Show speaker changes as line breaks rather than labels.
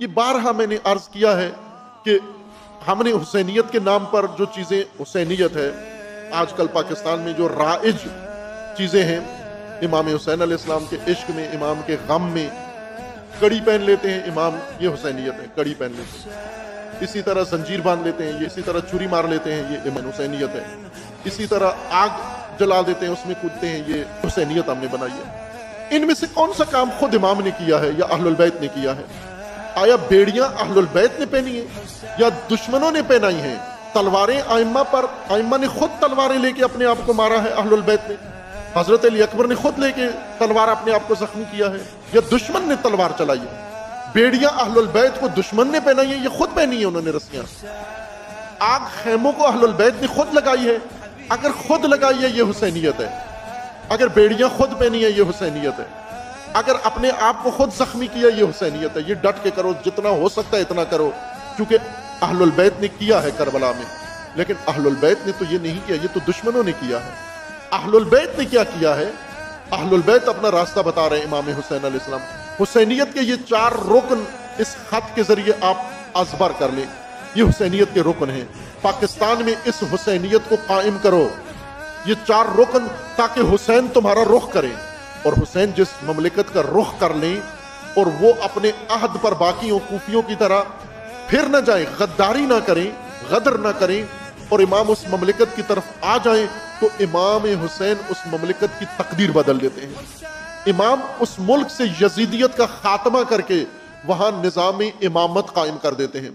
یہ بارہا میں نے عرض کیا ہے کہ ہم نے حسینیت کے نام پر جو چیزیں حسینیت ہے، آج کل پاکستان میں جو رائج چیزیں ہیں، امام حسین علیہ السلام کے عشق میں، امام کے غم میں کڑی پہن لیتے ہیں، امام، یہ حسینیت ہے، کڑی پہن لیتے ہیں۔ اسی طرح زنجیر باندھ لیتے ہیں، یہ اسی طرح چھری مار لیتے ہیں، یہ امام حسینیت ہے۔ اسی طرح آگ جلا دیتے ہیں، اس میں کودتے ہیں، یہ حسینیت ہم نے بنائی ہے۔ ان میں سے کون سا کام خود امام نے کیا ہے یا اہل البیت نے کیا ہے؟ آیا بیڑیاں اہل البیت نے پہنی ہیں یا دشمنوں نے پہنائی ہیں؟ تلواریں ائمہ نے خود تلواریں لے کے اپنے آپ کو مارا ہے اہل البیت نے؟ حضرت علی اکبر نے خود لے کے تلوار اپنے آپ کو زخمی کیا ہے یا دشمن نے تلوار چلائی ہے؟ بیڑیاں اہل البیت کو دشمن نے پہنائی ہیں یا خود پہنی ہیں انہوں نے رسیاں؟ آگ خیموں کو اہل البیت نے خود لگائی ہے؟ اگر خود لگائی ہے یہ حسینیت ہے، اگر بیڑیاں خود پہنی ہے یہ حسینیت ہے، اگر اپنے آپ کو خود زخمی کیا یہ حسینیت ہے۔ یہ ڈٹ کے کرو، جتنا ہو سکتا ہے اتنا کرو، کیونکہ اہل البیت نے کیا ہے کربلا میں۔ لیکن اہل البیت نے تو یہ نہیں کیا، یہ تو دشمنوں نے کیا ہے۔ اہل البیت نے کیا کیا ہے؟ اہل البیت اپنا راستہ بتا رہے ہیں امام حسین علیہ السلام۔ حسینیت کے یہ 4 رکن اس خط کے ذریعے آپ ازبر کر لیں، یہ حسینیت کے رکن ہیں۔ پاکستان میں اس حسینیت کو قائم کرو، یہ 4 رکن، تاکہ حسین تمہارا رخ کریں، اور حسین جس مملکت کا رخ کر لیں اور وہ اپنے عہد پر باقیوں کوفیوں کی طرح پھر نہ جائیں، غداری نہ کریں، غدر نہ کریں، اور امام اس مملکت کی طرف آ جائیں، تو امام حسین اس مملکت کی تقدیر بدل دیتے ہیں۔ امام اس ملک سے یزیدیت کا خاتمہ کر کے وہاں نظام امامت قائم کر دیتے ہیں۔